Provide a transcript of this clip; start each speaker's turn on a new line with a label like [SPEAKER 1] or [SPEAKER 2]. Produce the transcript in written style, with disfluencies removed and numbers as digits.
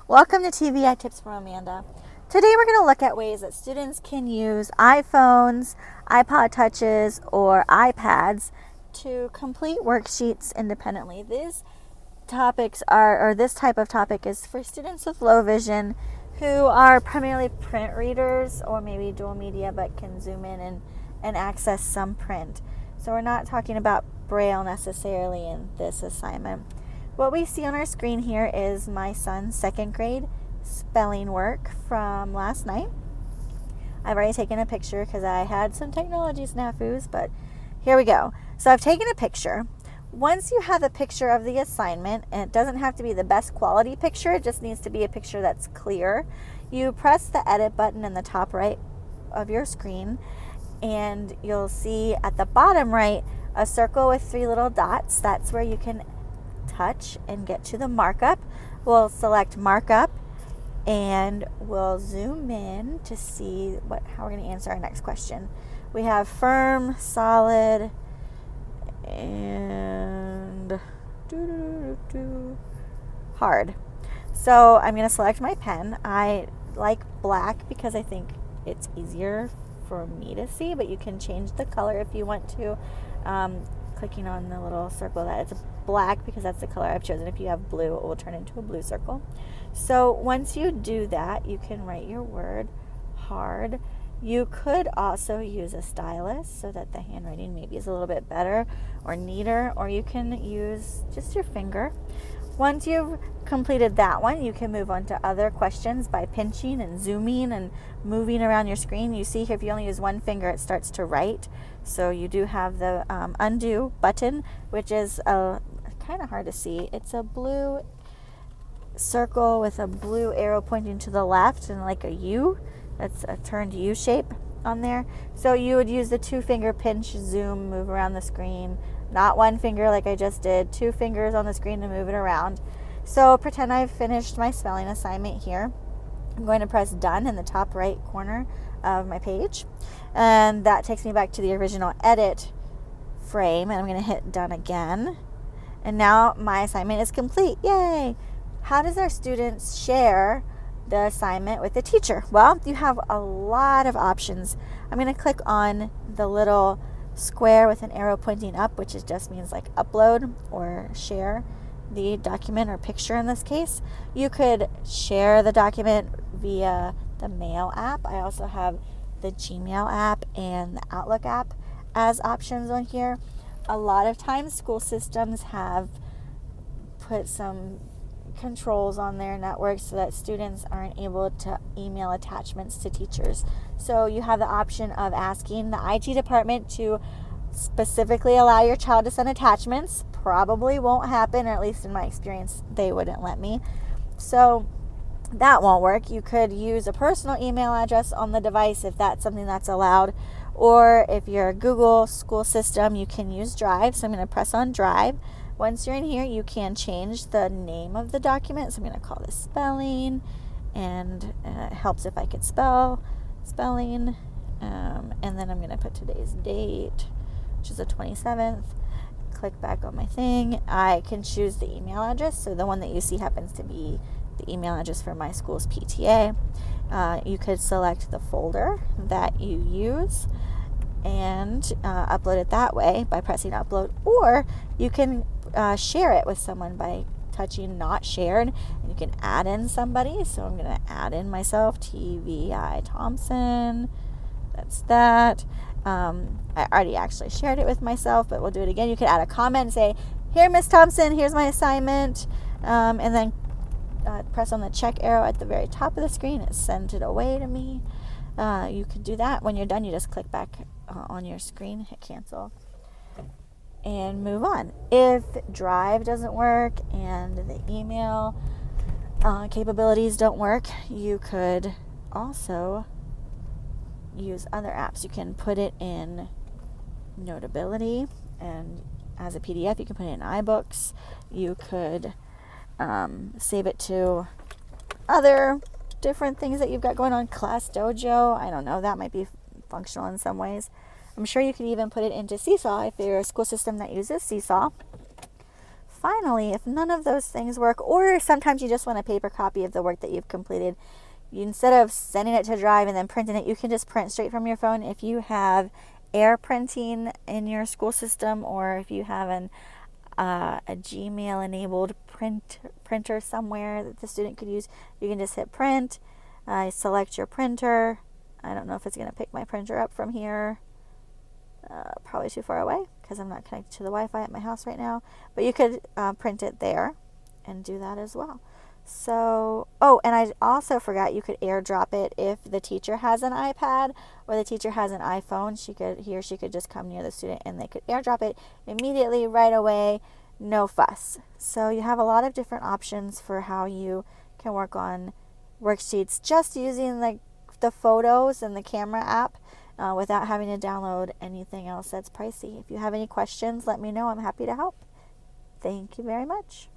[SPEAKER 1] Welcome to TVI Tips from Amanda. Today we're going to look at ways that students can use iPhones, iPod Touches, or iPads to complete worksheets independently. These topics are, or this type of topic is for students with low vision who are primarily print readers or maybe dual media but can zoom in and access some print. So we're not talking about Braille necessarily in this assignment. What we see on our screen here is my son's second grade spelling work from last night. I've already taken a picture because I had some technology snafus, but here we go. So I've taken a picture. Once you have a picture of the assignment, and it doesn't have to be the best quality picture, it just needs to be a picture that's clear, you press the edit button in the top right of your screen, and you'll see at the bottom right a circle with 3 little dots. That's where you can touch and get to the markup. We'll select markup and we'll zoom in to see how we're going to answer our next question. We have firm, solid, and hard. So I'm going to select my pen. I like black because I think it's easier for me to see, but you can change the color if you want to. Clicking on the little circle that it's black because that's the color I've chosen. If you have blue, it will turn into a blue circle. So once you do that, you can write your word hard. You could also use a stylus so that the handwriting maybe is a little bit better or neater, or you can use just your finger. Once you've completed that one, you can move on to other questions by pinching and zooming and moving around your screen. You see here, if you only use one finger, it starts to write. So you do have the undo button, which is kind of hard to see. It's a blue circle with a blue arrow pointing to the left and like a U. That's a turned U shape on there. So you would use the 2-finger pinch, zoom, move around the screen. Not one finger like I just did, 2 fingers on the screen to move it around. So pretend I've finished my spelling assignment here. I'm going to press done in the top right corner of my page. And that takes me back to the original edit frame. And I'm going to hit done again. And now my assignment is complete. Yay! How does our students share the assignment with the teacher? Well, you have a lot of options. I'm going to click on the little square with an arrow pointing up, which just means like upload or share the document or picture in this case. You could share the document via the Mail app. I also have the Gmail app and the Outlook app as options on here. A lot of times school systems have put some controls on their network so that students aren't able to email attachments to teachers. So you have the option of asking the IT department to specifically allow your child to send attachments. Probably won't happen, or at least in my experience, they wouldn't let me. So that won't work. You could use a personal email address on the device if that's something that's allowed. Or if you're a Google school system, you can use Drive. So I'm going to press on Drive. Once you're in here, you can change the name of the document. So I'm going to call this spelling, and it helps if I could spelling. And then I'm going to put today's date, which is the 27th. Click back on my thing. I can choose the email address. So the one that you see happens to be the email address for my school's PTA. You could select the folder that you use and upload it that way by pressing upload, or you can share it with someone by touching not shared, and you can add in somebody. So I'm going to add in myself, TVI Thompson. That's that. I already actually shared it with myself, but we'll do it again. You could add a comment and say, here, Miss Thompson, here's my assignment, and then press on the check arrow at the very top of the screen. It sent it away to me. You could do that. When you're done, you just click back on your screen, hit cancel, and move on. If Drive doesn't work and the email capabilities don't work, you could also use other apps. You can put it in Notability, and as a PDF, you can put it in iBooks. You could save it to other different things that you've got going on. Class Dojo, I don't know, that might be functional in some ways. I'm sure you could even put it into Seesaw if you're a school system that uses Seesaw. finally, if none of those things work, or sometimes you just want a paper copy of the work that you've completed, instead of sending it to Drive and then printing it, you can just print straight from your phone. If you have air printing in your school system, or if you have a Gmail enabled printer somewhere that the student could use, you can just hit print, select your printer. I don't know if it's going to pick my printer up from here. Probably too far away because I'm not connected to the Wi-Fi at my house right now, but you could print it there and do that as well. So, oh, and I also forgot, you could airdrop it if the teacher has an iPad or the teacher has an iPhone. He or she could just come near the student and they could airdrop it immediately, right away, no fuss. So you have a lot of different options for how you can work on worksheets just using the photos and the camera app without having to download anything else that's pricey. If you have any questions, let me know. I'm happy to help. Thank you very much.